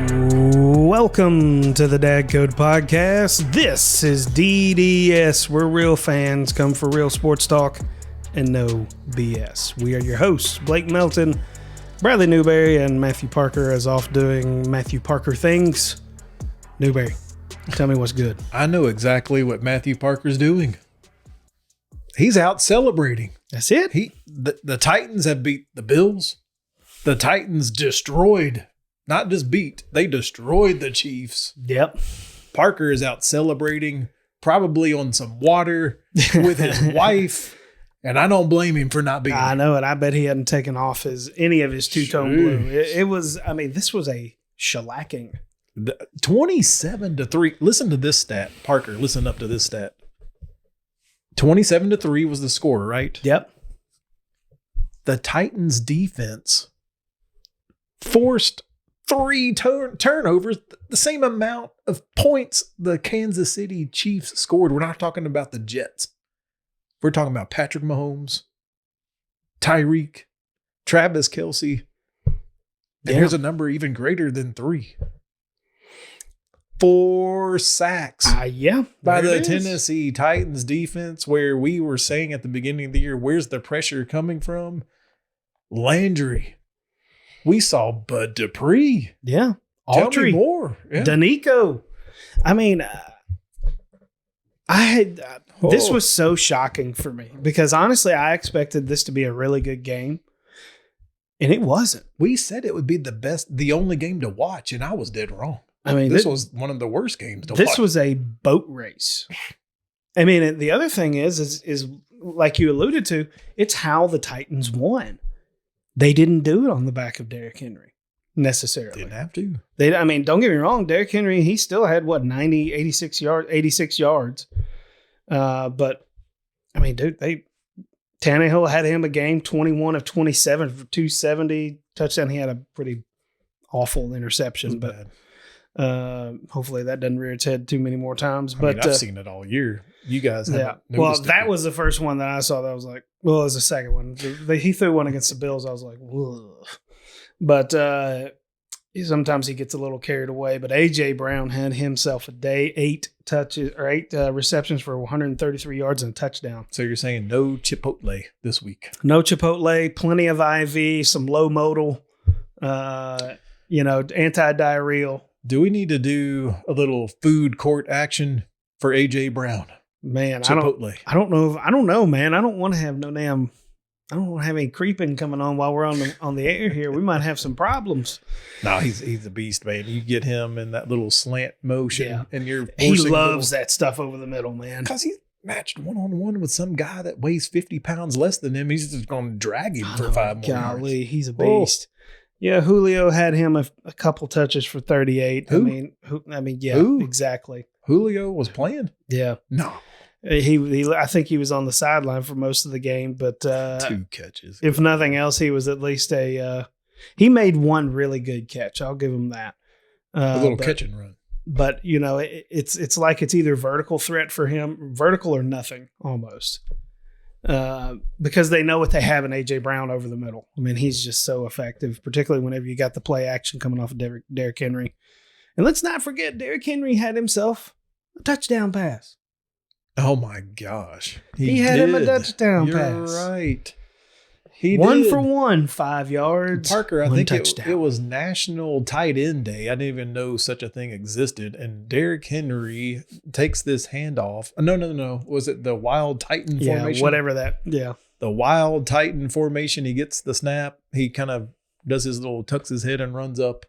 Welcome to the Dad Code Podcast. This is DDS, where real fans come for real sports talk and no BS. We are your hosts, Blake Melton, Bradley Newberry, and Matthew Parker is off doing Matthew Parker things. Newberry, tell me what's good. I know exactly what Matthew Parker's doing. He's out celebrating. That's it? The Titans have beat the Bills. The Titans destroyed, not just beat, they destroyed the Chiefs. Yep. Parker is out celebrating, probably on some water with his wife, and I don't blame him for not being. I know, and I bet he hadn't taken off any of his two-tone blue. It was, I mean, this was a shellacking. 27-3. Listen to this stat, Parker. Listen up to this stat. 27-3 was the score, right? Yep. The Titans defense forced 3 turnovers, the same amount of points the Kansas City Chiefs scored. We're not talking about the Jets. We're talking about Patrick Mahomes, Tyreek, Travis Kelce. And here's a number even greater than 3. 4 sacks by the Tennessee Titans defense, where we were saying at the beginning of the year, where's the pressure coming from? Landry. We saw Bud Dupree. Yeah. Tell me more. Yeah. Danico. I mean, this was so shocking for me because honestly, I expected this to be a really good game. And it wasn't. We said it would be the only game to watch, and I was dead wrong. I mean, this was one of the worst games to watch. This was a boat race. I mean, the other thing is like you alluded to, it's how the Titans won. They didn't do it on the back of Derrick Henry necessarily. Didn't have to. I mean, don't get me wrong. Derrick Henry, he still had 86 yards. But I mean, dude, Tannehill had him a game 21 of 27 for 270 touchdown. He had a pretty awful interception, but hopefully that doesn't rear its head too many more times. But I've seen it all year. You guys haven't noticed it. That was the first one that I saw that was like, well, it was the second one. He threw one against the Bills. I was like, whoa. But sometimes he gets a little carried away. But A.J. Brown had himself a day, 8 receptions for 133 yards and a touchdown. So you're saying no Chipotle this week? No Chipotle, plenty of IV, some low modal, anti-diarrheal. Do we need to do a little food court action for A.J. Brown? Man, Chipotle. I don't know, man. I don't want to have any creeping coming on while we're on the air here. We might have some problems. No, he's a beast, man. You get him in that little slant motion, and he loves that stuff over the middle, man. Because he's matched 1-on-1 with some guy that weighs 50 pounds less than him. He's just going to drag him for 5 more yards. He's a beast. Yeah, Julio had him a couple touches for 38. Who? Who? Exactly. Julio was playing? Yeah. No. I think he was on the sideline for most of the game, but 2 catches. If nothing else, he was at least he made one really good catch. I'll give him that. A little catch and run. But it's like it's either vertical threat for him, vertical or nothing almost. Because they know what they have in A.J. Brown over the middle. I mean, he's just so effective, particularly whenever you got the play action coming off of Derrick Henry. And let's not forget, Derrick Henry had himself a touchdown pass. Oh, my gosh. He had him a touchdown pass. You're right. He 1 for 1, 5 yards. Parker, I think it was National Tight End Day. I didn't even know such a thing existed. And Derrick Henry takes this handoff. No. Was it the Wild Titan formation? Yeah, whatever that. Yeah. The Wild Titan formation. He gets the snap. He kind of does his little tucks his head and runs up.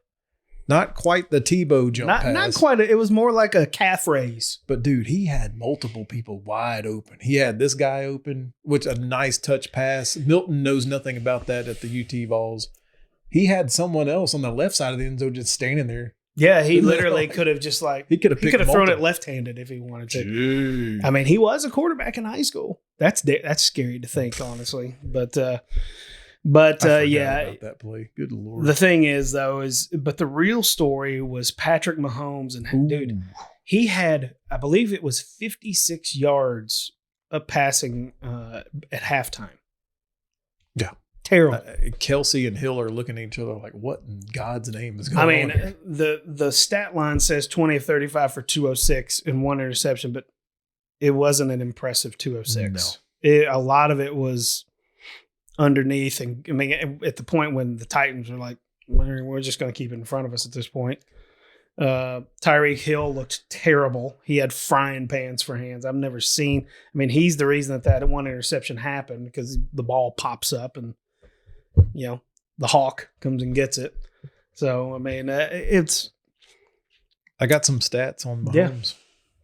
Not quite the Tebow jump pass. Not quite. It was more like a calf raise. But, dude, he had multiple people wide open. He had this guy open, which a nice touch pass. Milton knows nothing about that at the UT Vols. He had someone else on the left side of the end zone just standing there. Yeah, he literally could have just he could have thrown it left-handed if he wanted to. Jeez. I mean, he was a quarterback in high school. That's scary to think, honestly. But yeah, about that play. Good Lord. The thing is, though, but the real story was Patrick Mahomes, and dude, he had, I believe it was 56 yards of passing at halftime. Yeah. Terrible. Kelsey and Hill are looking at each other like, what in God's name is going on here? the stat line says 20 of 35 for 206 and 1 interception, but it wasn't an impressive 206. A lot of it was underneath. And I mean, at the point when the Titans were like, we're just going to keep it in front of us at this point. Tyreek Hill looked terrible. He had frying pans for hands. I've never seen. I mean, he's the reason that 1 interception happened, because the ball pops up and, the hawk comes and gets it. So, I mean, it's. I got some stats on Mahomes.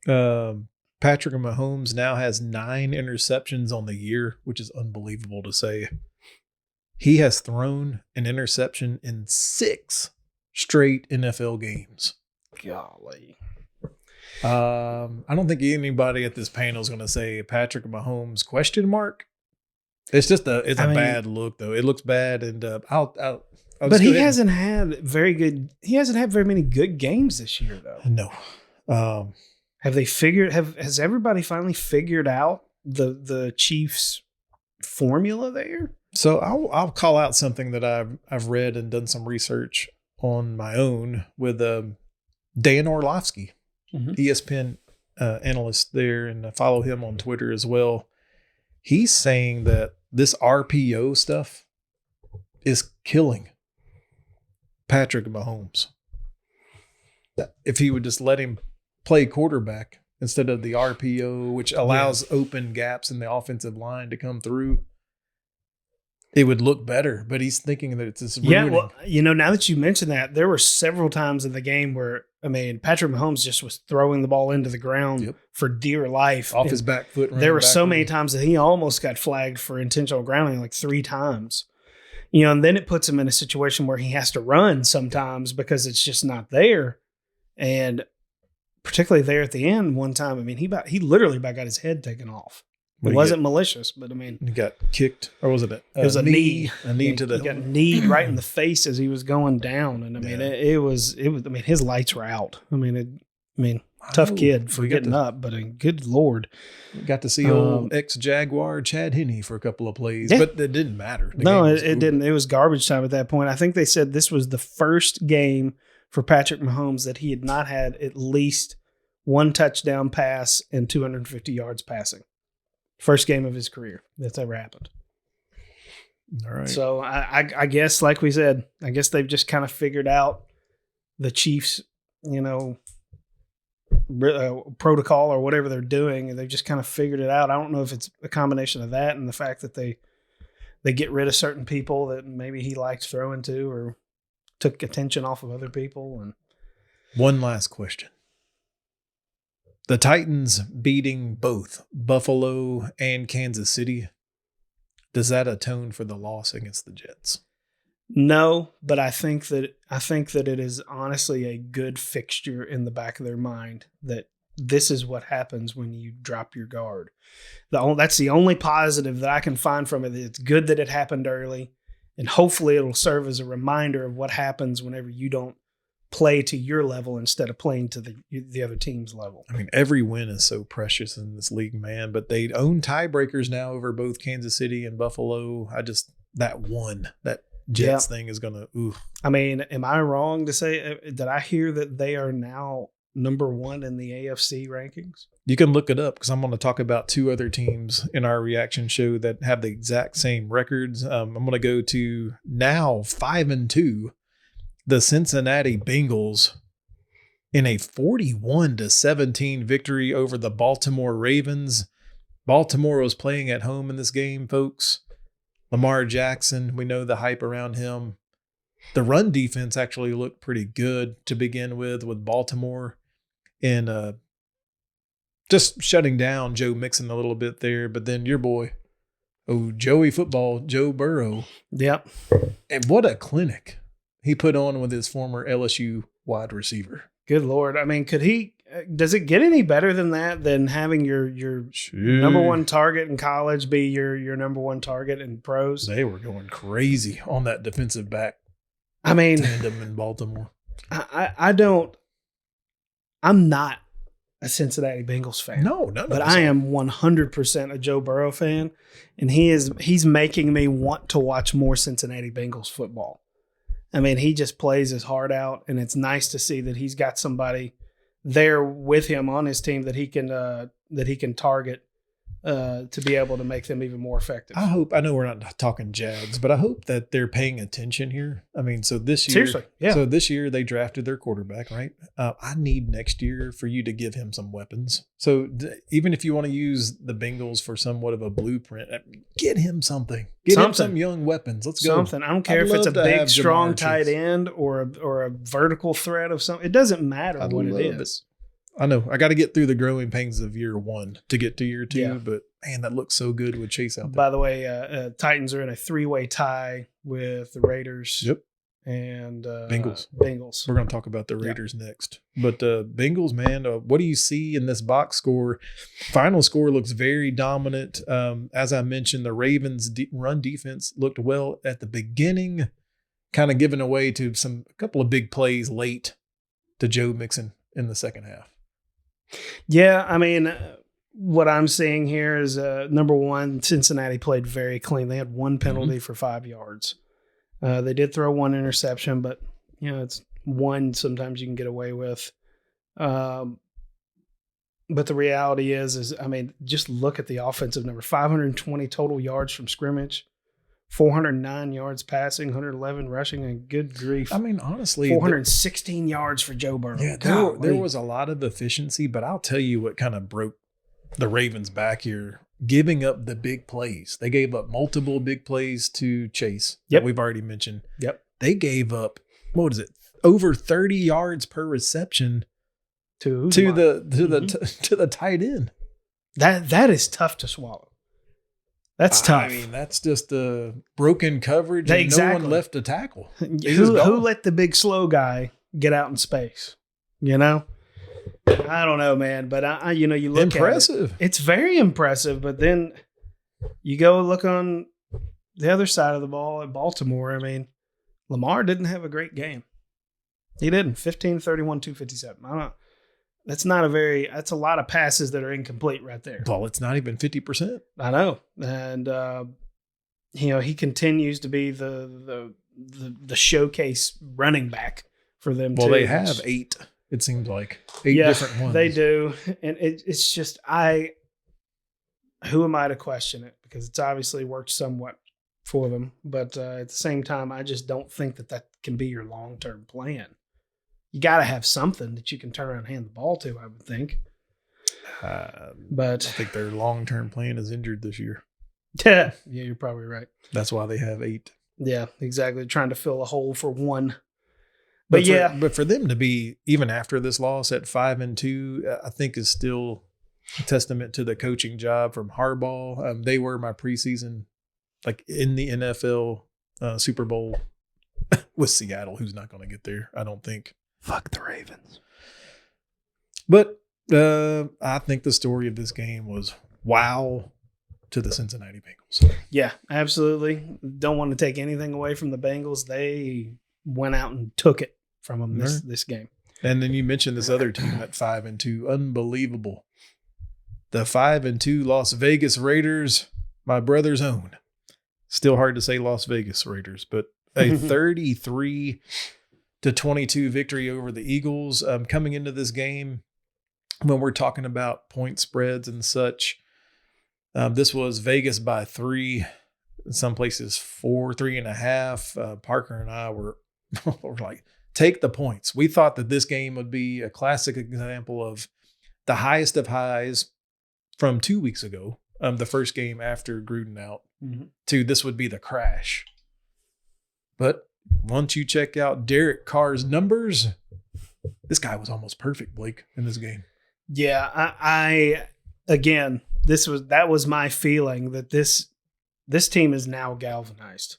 Yeah. Patrick Mahomes now has 9 interceptions on the year, which is unbelievable to say. He has thrown an interception in 6 straight NFL games. Golly. I don't think anybody at this panel is going to say Patrick Mahomes ? It's just a bad look, though. It looks bad, and I'll but he hasn't had very many good games this year, though. No. Has everybody finally figured out the Chiefs formula there? So I'll call out something that I've read and done some research on my own with Dan Orlovsky, ESPN analyst there, and I follow him on Twitter as well. He's saying that this RPO stuff is killing Patrick Mahomes. If he would just let him play quarterback instead of the RPO, which allows open gaps in the offensive line to come through, it would look better. But he's thinking that it's just ruining. Yeah, well, now that you mention that, there were several times in the game where, I mean, Patrick Mahomes just was throwing the ball into the ground for dear life. Off his back foot. There were so many times that he almost got flagged for intentional grounding, like 3 times. And then it puts him in a situation where he has to run sometimes because it's just not there. And particularly there at the end one time, I mean, he literally got his head taken off. It wasn't malicious, but I mean, he got kicked, or was it? It was a knee. A knee to the. He got kneed right in the face as he was going down, and I mean, it was. I mean, his lights were out. I mean, tough kid for getting up, but good Lord, we got to see old ex-Jaguar Chad Henne for a couple of plays, but it didn't matter. It didn't. It was garbage time at that point. I think they said this was the first game for Patrick Mahomes that he had not had at least 1 touchdown pass and 250 yards passing. First game of his career that's ever happened. All right. So I guess, like we said, I guess they've just kind of figured out the Chiefs, protocol or whatever they're doing, and they've just kind of figured it out. I don't know if it's a combination of that and the fact that they get rid of certain people that maybe he liked throwing to, or took attention off of other people. And one last question. The Titans beating both Buffalo and Kansas City, does that atone for the loss against the Jets? No, but I think that it is honestly a good fixture in the back of their mind that this is what happens when you drop your guard. That's the only positive that I can find from it. It's good that it happened early, and hopefully it'll serve as a reminder of what happens whenever you don't play to your level instead of playing to the other team's level. I mean, every win is so precious in this league, man, but they own tiebreakers now over both Kansas City and Buffalo. That Jets thing is going to, I mean, am I wrong to say that I hear that they are now number 1 in the AFC rankings? You can look it up, because I'm going to talk about 2 other teams in our reaction show that have the exact same records. I'm going to go to now 5-2. The Cincinnati Bengals in a 41-17 victory over the Baltimore Ravens. Baltimore was playing at home in this game, folks. Lamar Jackson, we know the hype around him. The run defense actually looked pretty good to begin with Baltimore, and just shutting down Joe Mixon a little bit there. But then your boy, Joey Football, Joe Burrow. Yep. And what a clinic he put on with his former LSU wide receiver. Good Lord. I mean, does it get any better than that, than having your number 1 target in college be your number 1 target in pros? They were going crazy on that defensive back. I mean, tandem in Baltimore. I'm not a Cincinnati Bengals fan. No, none of but us I are. am 100% a Joe Burrow fan, and he's making me want to watch more Cincinnati Bengals football. I mean, he just plays his heart out, and it's nice to see that he's got somebody there with him on his team that he can target to be able to make them even more effective. I know we're not talking Jags, but I hope that they're paying attention here. I mean, so this year, Seriously, yeah. So this year they drafted their quarterback, right? I need next year for you to give him some weapons. So even if you want to use the Bengals for somewhat of a blueprint, get him something. Get him some young weapons. Let's go. Something. I don't care if it's a big, strong tight end or a vertical threat of something. It doesn't matter what it is. I know. I got to get through the growing pains of year 1 to get to year 2, but man, that looks so good with Chase out there. By the way, Titans are in a 3-way tie with the Raiders. Yep. And Bengals. Bengals. We're going to talk about the Raiders next. But Bengals, man, what do you see in this box score? Final score looks very dominant. As I mentioned, the Ravens' run defense looked well at the beginning, kind of giving away to a couple of big plays late to Joe Mixon in the second half. Yeah, I mean, what I'm seeing here is number one, Cincinnati played very clean. They had one penalty for 5 yards. They did throw one interception, but it's one sometimes you can get away with. But the reality is I mean, just look at the offensive number: 520 total yards from scrimmage, 409 yards passing, 111 rushing, and good grief. I mean, honestly, 416 yards for Joe Burrow. Yeah, there was a lot of efficiency, but I'll tell you what kind of broke the Ravens back here, giving up the big plays. They gave up multiple big plays to Chase. Yep. We've already mentioned. Yep. They gave up, what is it, over 30 yards per reception to the tight end. That is tough to swallow. That's tough. I mean, that's just a broken coverage and exactly. no one left to tackle. Who let the big slow guy get out in space? I don't know, man. But you look impressive. At it, it's very impressive. But then you go look on the other side of the ball at Baltimore. I mean, Lamar didn't have a great game. He didn't. 15, 31, 257. I don't know. That's a lot of passes that are incomplete right there. Well, it's not even 50%. I know. And, he continues to be the showcase running back for them. Well, too. they have 8, it seems like. 8 different ones. They do. And it's just, who am I to question it? Because it's obviously worked somewhat for them. But at the same time, I just don't think that can be your long-term plan. You got to have something that you can turn around and hand the ball to, I would think. But I think their long-term plan is injured this year. Yeah, you're probably right. That's why they have 8. Yeah, exactly. Trying to fill a hole for one. But for them to be, even after this loss, at 5-2, I think is still a testament to the coaching job from Harbaugh. They were my preseason, like in the NFL Super Bowl with Seattle, who's not going to get there, I don't think. Fuck the Ravens. But I think the story of this game was wow to the Cincinnati Bengals. Yeah, absolutely. Don't want to take anything away from the Bengals. They went out and took it from them this game. And then you mentioned this other team at 5-2. Unbelievable. The 5-2 Las Vegas Raiders, my brother's own. Still hard to say Las Vegas Raiders, but a 33-22 victory over the Eagles. Coming into this game, when we're talking about point spreads and such, this was Vegas by 3, in some places 4, 3.5. Parker and I were like, take the points. We thought that this game would be a classic example of the highest of highs from 2 weeks ago, the first game after Gruden out, to this would be the crash. But once you check out Derek Carr's numbers, this guy was almost perfect, Blake, in this game. Yeah, I again, that was my feeling that this team is now galvanized.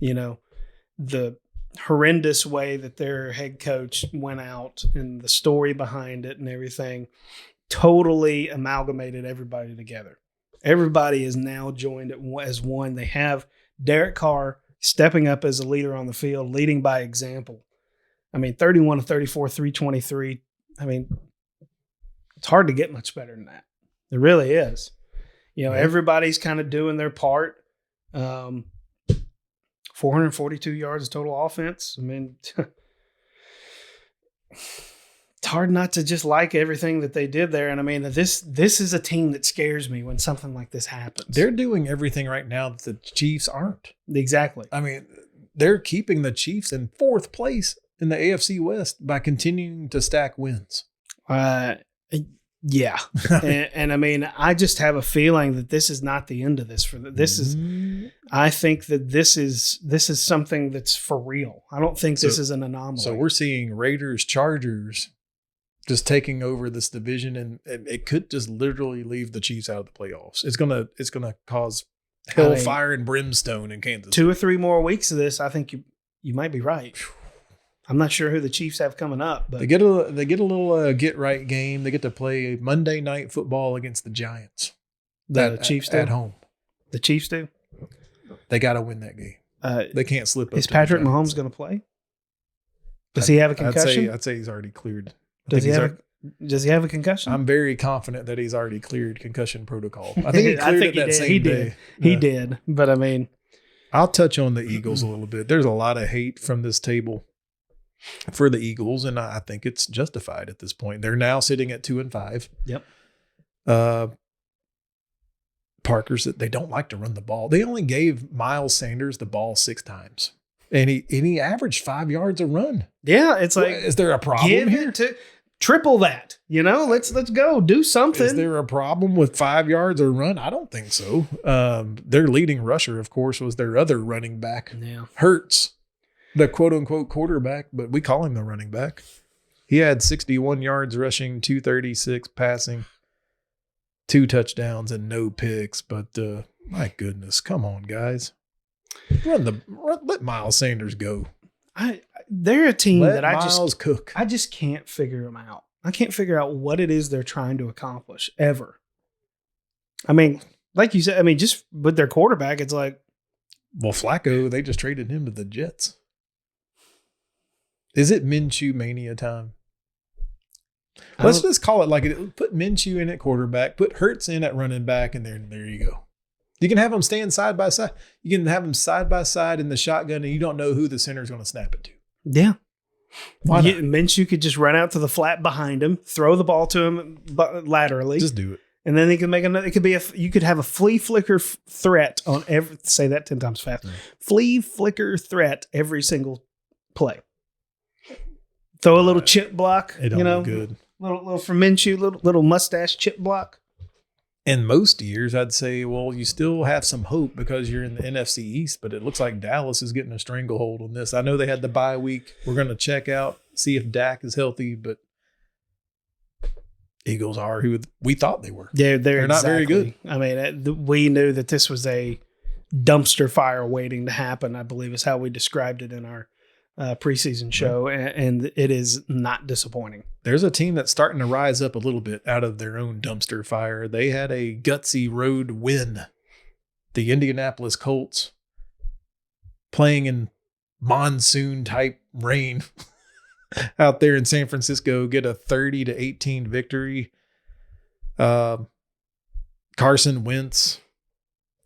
The horrendous way that their head coach went out and the story behind it and everything totally amalgamated everybody together. Everybody is now joined as one. They have Derek Carr stepping up as a leader on the field, leading by example. I mean, 31 of 34, 323. I mean, It's hard to get much better than that. It really is. Everybody's kind of doing their part. 442 yards of total offense. I mean, it's hard not to just like everything that they did there. And I mean, this is a team that scares me when something like this happens. They're doing everything right now that the Chiefs aren't. Exactly. I mean, they're keeping the Chiefs in 4th place in the AFC West by continuing to stack wins. Yeah. and I mean, I just have a feeling that this is not the end of this. I think that this is something that's for real. I don't think this is an anomaly. So we're seeing Raiders, Chargers just taking over this division, and it could just literally leave the Chiefs out of the playoffs. It's gonna cause hellfire and brimstone in Kansas. 2 or 3 more weeks of this, I think you might be right. I'm not sure who the Chiefs have coming up, but they get a little get right game. They get to play Monday Night Football against the Giants. The Chiefs do? At home. The Chiefs do. They got to win that game. They can't slip up. Is Patrick Mahomes going to play? Does he have a concussion? I'd say he's already cleared. Does he have a concussion? I'm very confident that he's already cleared concussion protocol. I think he cleared it that same day. He did. But I mean, I'll touch on the Eagles a little bit. There's a lot of hate from this table for the Eagles, and I think it's justified at this point. They're now sitting at 2-5. Yep. Parker's that they don't like to run the ball. They only gave Miles Sanders the ball 6 times, and he averaged 5 yards a run. Yeah, it's like, is there a problem here? Triple that. Let's go do something. Is there a problem with 5 yards a run? I don't think so. Their leading rusher, of course, was their other running back, Hurts. The quote-unquote quarterback, but we call him the running back. He had 61 yards rushing, 236 passing, 2 touchdowns, and no picks. But my goodness, come on, guys. Let Miles Sanders go. They're a team that I just can't figure them out. I can't figure out what it is they're trying to accomplish ever. I mean, like you said, just with their quarterback, it's like, well, Flacco, they just traded him to the Jets. Is it Minshew mania time? Let's just call it like it. Put Minshew in at quarterback, put Hurts in at running back, and there you go. You can have them stand side by side. You can have them side by side in the shotgun, and you don't know who the center is going to snap it to. Yeah. Why not? Minshew could just run out to the flat behind him, throw the ball to him laterally. Just do it. And then he can make another. It could be you could have a flea flicker threat on every. Say that 10 times fast. Flea flicker threat every single play. Throw a little chip block. It don't look good. Little for Minshew, little mustache chip block. In most years, I'd say, well, you still have some hope because you're in the NFC East, but it looks like Dallas is getting a stranglehold on this. I know they had the bye week. We're going to check out, see if Dak is healthy, but Eagles are who we thought they were. Yeah, they're not very good. I mean, we knew that this was a dumpster fire waiting to happen, I believe is how we described it in our preseason show, and it is not disappointing. There's a team that's starting to rise up a little bit out of their own dumpster fire. They had a gutsy road win. The Indianapolis Colts, playing in monsoon type rain out there in San Francisco, get a 30-18 victory. Carson Wentz.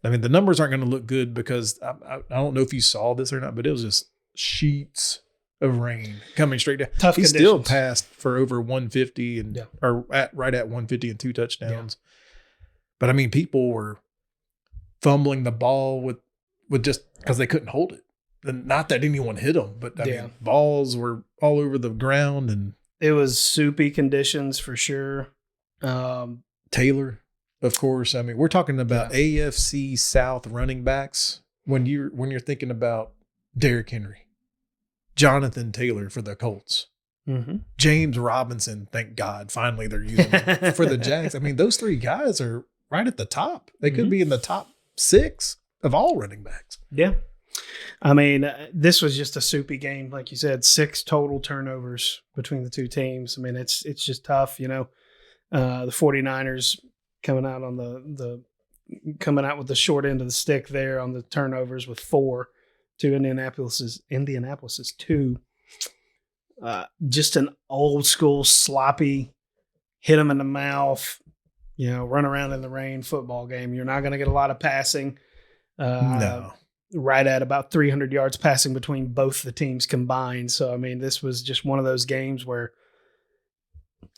I mean, the numbers aren't going to look good because I don't know if you saw this or not, but it was just sheets of rain coming straight down. Tough He conditions. still passed for over 150 and or right at 150 and 2 touchdowns. Yeah. But I mean, people were fumbling the ball with just because they couldn't hold it. And not that anyone hit them, but I mean, balls were all over the ground, and it was soupy conditions for sure. Taylor, of course. I mean, we're talking about AFC South running backs when you're thinking about Derrick Henry, Jonathan Taylor for the Colts, James Robinson. Thank God, finally they're using him for the Jags. I mean, those 3 guys are right at the top. They could be in the top 6 of all running backs. Yeah. I mean, this was just a soupy game. Like you said, 6 total turnovers between the 2 teams. I mean, it's just tough, The 49ers coming out on coming out with the short end of the stick there on the turnovers with 4 to Indianapolis's 2. Just an old school sloppy hit them in the mouth, run around in the rain football game. You're not going to get a lot of passing. No. Right at about 300 yards passing between both the teams combined. So, I mean, this was just one of those games where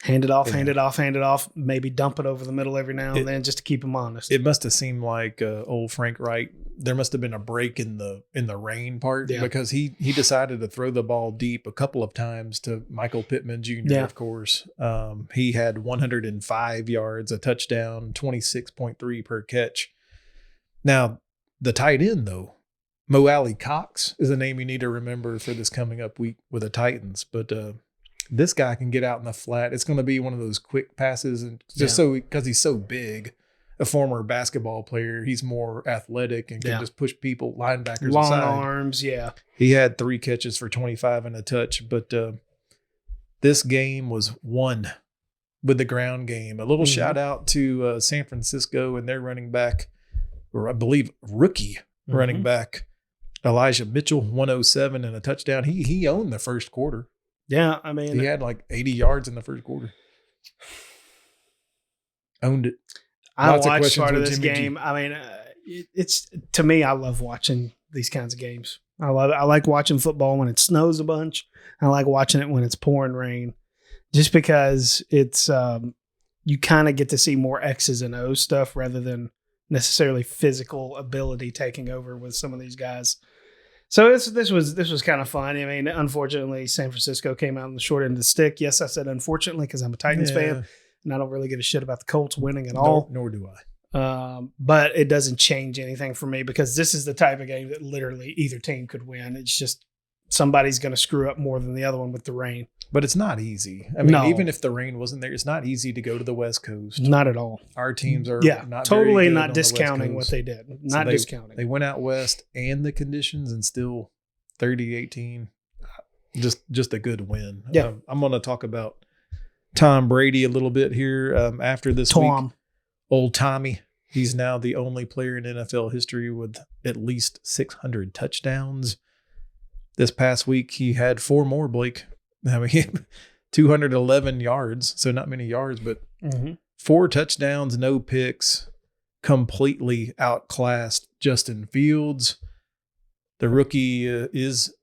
hand it off, maybe dump it over the middle every now and then just to keep them honest. It must have seemed like old Frank Wright. There must have been a break in the rain part because he decided to throw the ball deep a couple of times to Michael Pittman Jr., of course. He had 105 yards, a touchdown, 26.3 per catch. Now, the tight end, though, Mo Alley Cox is a name you need to remember for this coming up week with the Titans. But this guy can get out in the flat. It's going to be one of those quick passes, and because he's so big, a former basketball player, he's more athletic and can just push people, linebackers long aside. Arms. Yeah. He had 3 catches for 25 and a touch, but this game was won with the ground game. A little shout out to San Francisco and their running back, or I believe rookie running back, Elijah Mitchell, 107 and a touchdown. He owned the first quarter. Yeah, I mean, he had like 80 yards in the first quarter. Owned it. I watched part of this game. I mean, it's to me, I love watching these kinds of games. I like watching football when it snows a bunch. I like watching it when it's pouring rain, just because it's you kind of get to see more X's and O's stuff rather than necessarily physical ability taking over with some of these guys. So this was kind of fun. I mean, unfortunately, San Francisco came out on the short end of the stick. Yes, I said unfortunately because I'm a Titans fan, and I don't really give a shit about the Colts winning at all. Nor do I. But it doesn't change anything for me because this is the type of game that literally either team could win. It's just somebody's going to screw up more than the other one with the rain. But it's not easy. I mean, even if the rain wasn't there, it's not easy to go to the West Coast. Not at all. Our teams are not totally very good not on discounting the West what they Coast. did. Not discounting. They went out west and the conditions and still 30-18. Just a good win. Yeah. I'm going to talk about Tom Brady a little bit here after this week. Old Tommy. He's now the only player in NFL history with at least 600 touchdowns. This past week, he had 4 more, Blake. I mean, 211 yards. So not many yards, but 4 touchdowns, no picks, completely outclassed Justin Fields. The rookie is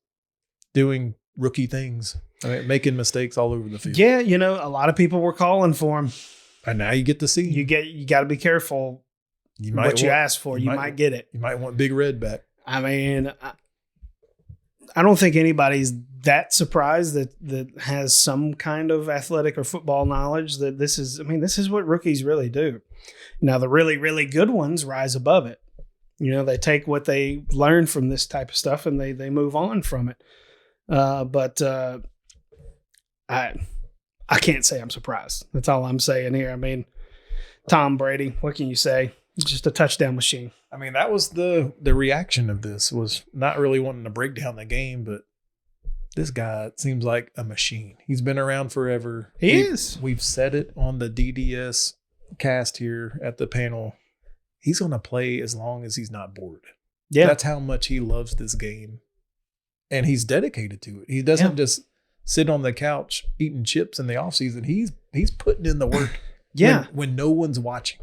doing rookie things. I mean, making mistakes all over the field. Yeah, a lot of people were calling for him. And now you get to see. You got to be careful you ask for. You might get it. You might want Big Red back. I mean, I don't think anybody's that surprised that has some kind of athletic or football knowledge that this is what rookies really do. Now, the really, really good ones rise above it. They take what they learn from this type of stuff and they move on from it. But I can't say I'm surprised. That's all I'm saying here. I mean, Tom Brady, what can you say? Just a touchdown machine. I mean, that was the reaction of this, was not really wanting to break down the game, but this guy seems like a machine. He's been around forever. He is. We've said it on the DDS cast here at the panel. He's going to play as long as he's not bored. Yeah. That's how much he loves this game. And he's dedicated to it. He doesn't just sit on the couch eating chips in the offseason. He's putting in the work when no one's watching.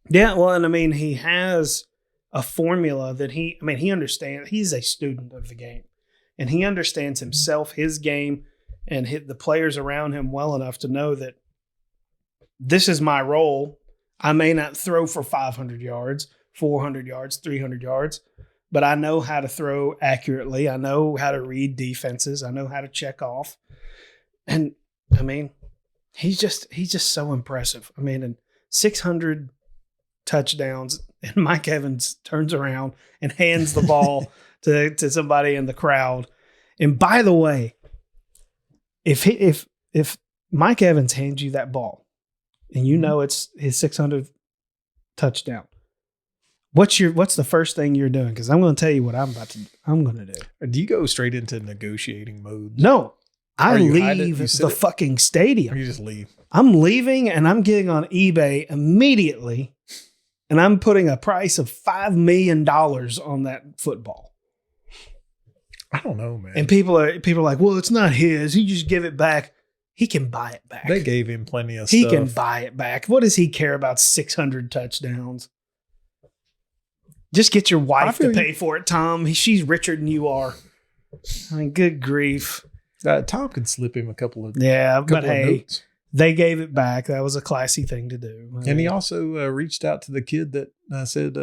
Yeah, well, and I mean, he has a formula that he understands. He's a student of the game. And he understands himself, his game, and the players around him well enough to know that this is my role. I may not throw for 500 yards, 400 yards, 300 yards, but I know how to throw accurately. I know how to read defenses. I know how to check off. And I mean, he's just so impressive. I mean, and 600 touchdowns, and Mike Evans turns around and hands the ball to somebody in the crowd. And by the way, if Mike Evans hands you that ball and it's his 600 touchdown, what's the first thing you're doing? Because I'm going to tell you what I'm going to do. Do you go straight into negotiating mode? No, I leave the fucking stadium. Or you just leave? I'm leaving and I'm getting on eBay immediately, and I'm putting a price of $5 million on that football. I don't know, man. And people are like, well, it's not his. He just give it back. he can buy it back. They gave him plenty of He stuff. can buy it back. What does he care about 600 touchdowns? Just get your wife to pay for it, Tom. She's richer than you are. I mean, good grief. Tom can slip him a couple of but hey, notes. They gave it back. That was a classy thing to do. And he also reached out to the kid that said,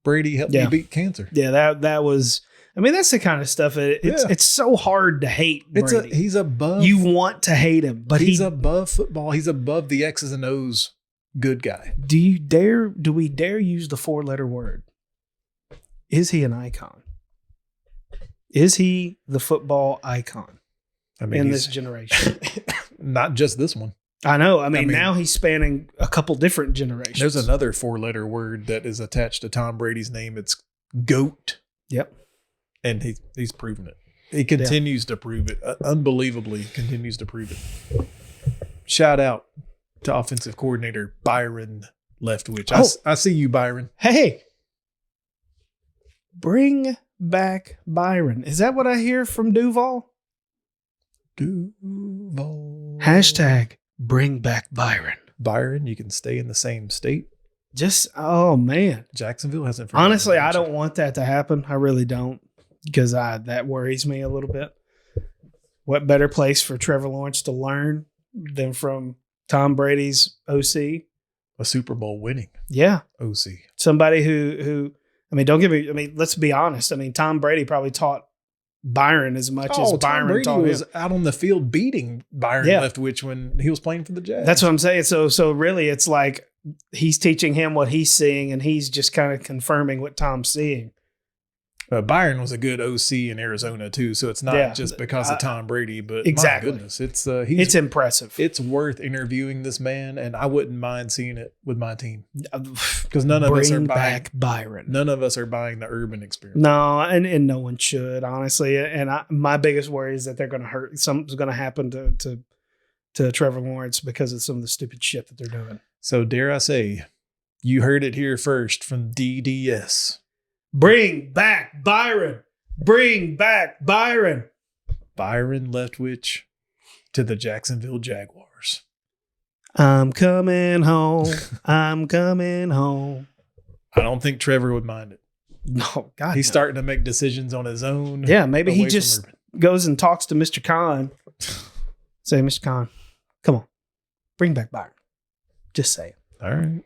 Brady helped me beat cancer. Yeah, that was. I mean, that's the kind of stuff. It's so hard to hate Brady. He's above. You want to hate him, but he's above football. He's above the X's and O's good guy. Do we dare use the 4-letter word? Is he an icon? Is he the football icon in this generation? Not just this one. I know. I mean, now he's spanning a couple different generations. There's another 4-letter word that is attached to Tom Brady's name. It's GOAT. Yep. And he's proven it. He continues to prove it. Unbelievably continues to prove it. Shout out to offensive coordinator Byron Leftwich. I see you, Byron. Hey. Bring back Byron. Is that what I hear from Duval? Duval. Hashtag bring back Byron. Byron, you can stay in the same state. Oh man. Jacksonville hasn't. Honestly, I don't want that to happen. I really don't, because that worries me a little bit. What better place for Trevor Lawrence to learn than from Tom Brady's OC? A Super Bowl winning. Yeah. OC. Somebody who let's be honest. I mean, Tom Brady probably taught Byron as much as Byron Brady taught him. was out on the field beating Byron Leftwich when he was playing for the Jazz. That's what I'm saying. So really, it's like he's teaching him what he's seeing, and he's just kind of confirming what Tom's seeing. Byron was a good OC in Arizona too, so it's not just because of Tom Brady, but exactly. My goodness, it's impressive. It's worth interviewing this man, and I wouldn't mind seeing it with my team because none of us are back Byron. None of us are buying the urban experience. No, and no one should, honestly. And my biggest worry is that they're going to hurt. Something's going to happen to Trevor Lawrence because of some of the stupid shit that they're doing. So dare I say, you heard it here first from DDS. Bring back Byron. Bring back Byron. Byron Leftwich to the Jacksonville Jaguars. I'm coming home. I'm coming home. I don't think Trevor would mind it. No, God. He's starting to make decisions on his own. Yeah, maybe he just goes and talks to Mr. Khan. Say, Mr. Khan, come on. Bring back Byron. Just say it. All right.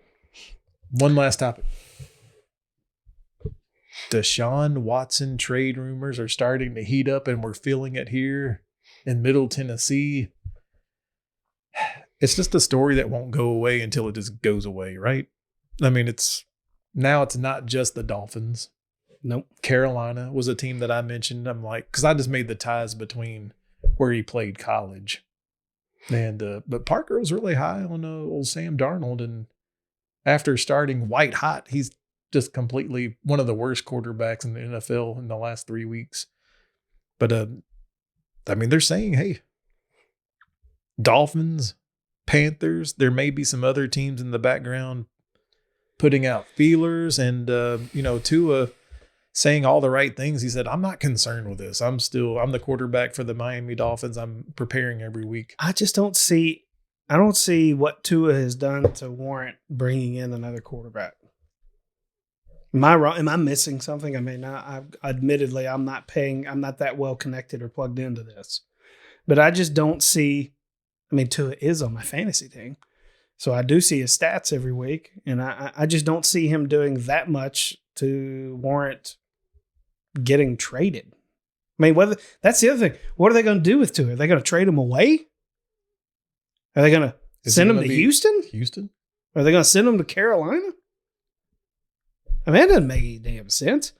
One last topic. Deshaun Watson trade rumors are starting to heat up, and we're feeling it here in Middle Tennessee. It's just a story that won't go away until it just goes away, right? I mean, it's not just the Dolphins. Nope. Carolina was a team that I mentioned. I'm like, because I just made the ties between where he played college. And but Parker was really high on old Sam Darnold, and after starting white hot, he's just completely one of the worst quarterbacks in the NFL in the last 3 weeks. But I mean, they're saying, hey, Dolphins, Panthers, there may be some other teams in the background putting out feelers, and Tua saying all the right things. He said, I'm not concerned with this. I'm the quarterback for the Miami Dolphins. I'm preparing every week. I don't see what Tua has done to warrant bringing in another quarterback. Am I wrong? Am I missing something? I mean, admittedly, I'm not that well connected or plugged into this, but I just don't see. I mean, Tua is on my fantasy team, so I do see his stats every week, and I just don't see him doing that much to warrant getting traded. I mean, that's the other thing. What are they going to do with Tua? Are they going to trade him away? Are they going to send him to Houston? Houston? Are they going to send him to Carolina? I mean, that doesn't make any damn sense.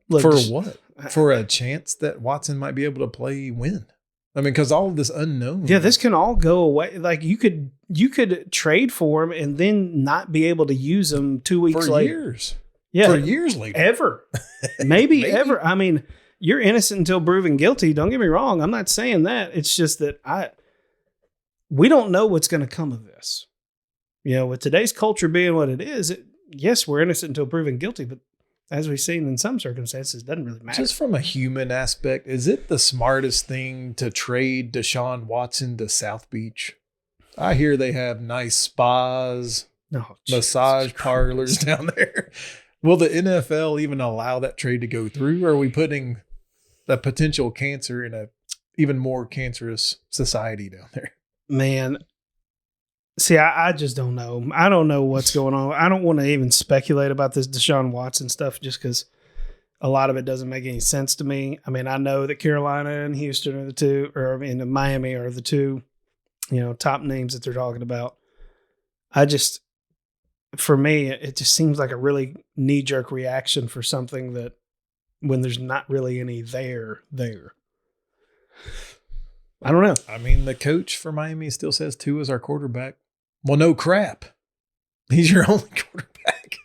Look, for what? For a chance that Watson might be able to play when? I mean, because all of this unknown. Yeah, this can all go away. Like you could trade for him and then not be able to use him 2 weeks later. Years. Yeah, for years later. Ever. Maybe ever. I mean, you're innocent until proven guilty. Don't get me wrong. I'm not saying that. It's just that we don't know what's going to come of this. With today's culture being what it is, yes, we're innocent until proven guilty, but as we've seen in some circumstances, doesn't really matter. Just from a human aspect, is it the smartest thing to trade Deshaun Watson to South Beach? I hear they have nice spas, massage parlors down there. Will the NFL even allow that trade to go through? Or are we putting the potential cancer in a even more cancerous society down there? Man, see, I just don't know. I don't know what's going on. I don't want to even speculate about this Deshaun Watson stuff just because a lot of it doesn't make any sense to me. I mean, I know that Carolina and Houston are the two, or I mean, Miami are the two, top names that they're talking about. For me, it just seems like a really knee-jerk reaction for something that when there's not really any there. I don't know. I mean, the coach for Miami still says Tua is our quarterback. Well, no crap. He's your only quarterback.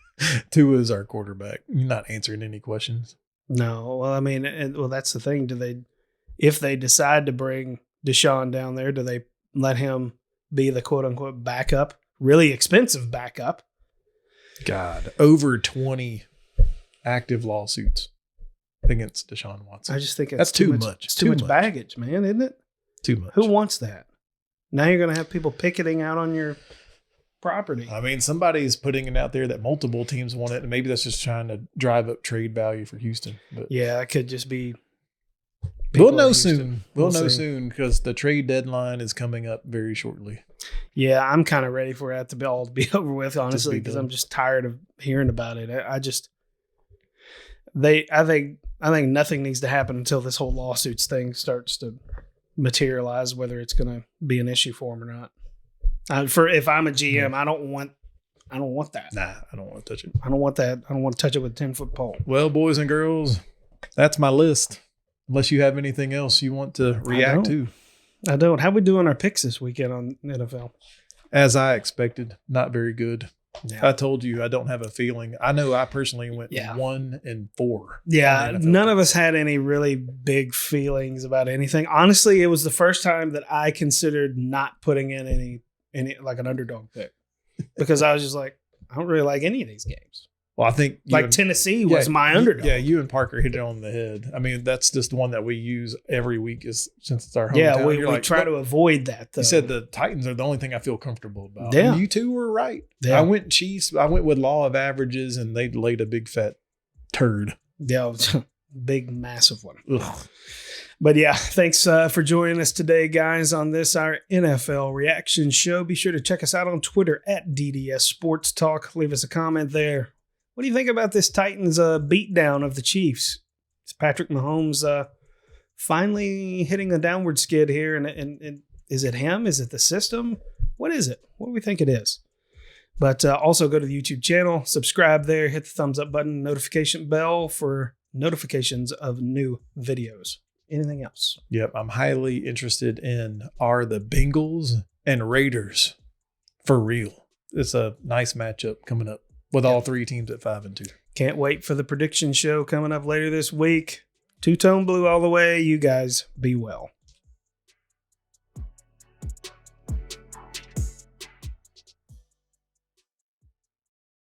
Tua is our quarterback. You're not answering any questions. No. Well, I mean, that's the thing. If they decide to bring Deshaun down there, do they let him be the quote-unquote backup? Really expensive backup. God, over 20 active lawsuits against Deshaun Watson. I just think that's too much. It's too much baggage, man, isn't it? Too much. Who wants that? Now you're going to have people picketing out on your property. I mean, somebody's putting it out there that multiple teams want it, and maybe that's just trying to drive up trade value for Houston. But yeah, it could just be. We'll know soon. We'll know soon because the trade deadline is coming up very shortly. Yeah, I'm kind of ready for it to be over with, honestly, because I'm just tired of hearing about it. I think nothing needs to happen until this whole lawsuits thing starts to materialize, whether it's going to be an issue for him or not. If I'm a GM, I don't want that. Nah, I don't want to touch it. I don't want that. I don't want to touch it with a 10-foot pole. Well, boys and girls, that's my list. Unless you have anything else you want to react to. I don't. How we doing our picks this weekend on NFL? As I expected, not very good. Yeah. I told you I don't have a feeling. I know I personally went 1-4. Yeah, none of us had any really big feelings about anything. Honestly, it was the first time that I considered not putting in any like an underdog pick because I was just like, I don't really like any of these games. Well, I think Tennessee was my underdog. Yeah, you and Parker hit it on the head. I mean, that's just the one that we use every week since it's our hometown. Yeah, we try to avoid that, though. You said the Titans are the only thing I feel comfortable about. Yeah. And you two were right. Yeah. I went Chiefs. I went with law of averages, and they laid a big fat turd. Yeah, big, massive one. Ugh. But yeah, thanks for joining us today, guys, on our NFL reaction show. Be sure to check us out on Twitter at DDS Sports Talk. Leave us a comment there. What do you think about this Titans beatdown of the Chiefs? Is Patrick Mahomes finally hitting a downward skid here? And is it him? Is it the system? What is it? What do we think it is? But also go to the YouTube channel, subscribe there, hit the thumbs up button, notification bell for notifications of new videos. Anything else? Yep, I'm highly interested in are the Bengals and Raiders for real? It's a nice matchup coming up. With all three teams at 5-2. Can't wait for the prediction show coming up later this week. Two-tone blue all the way. You guys be well.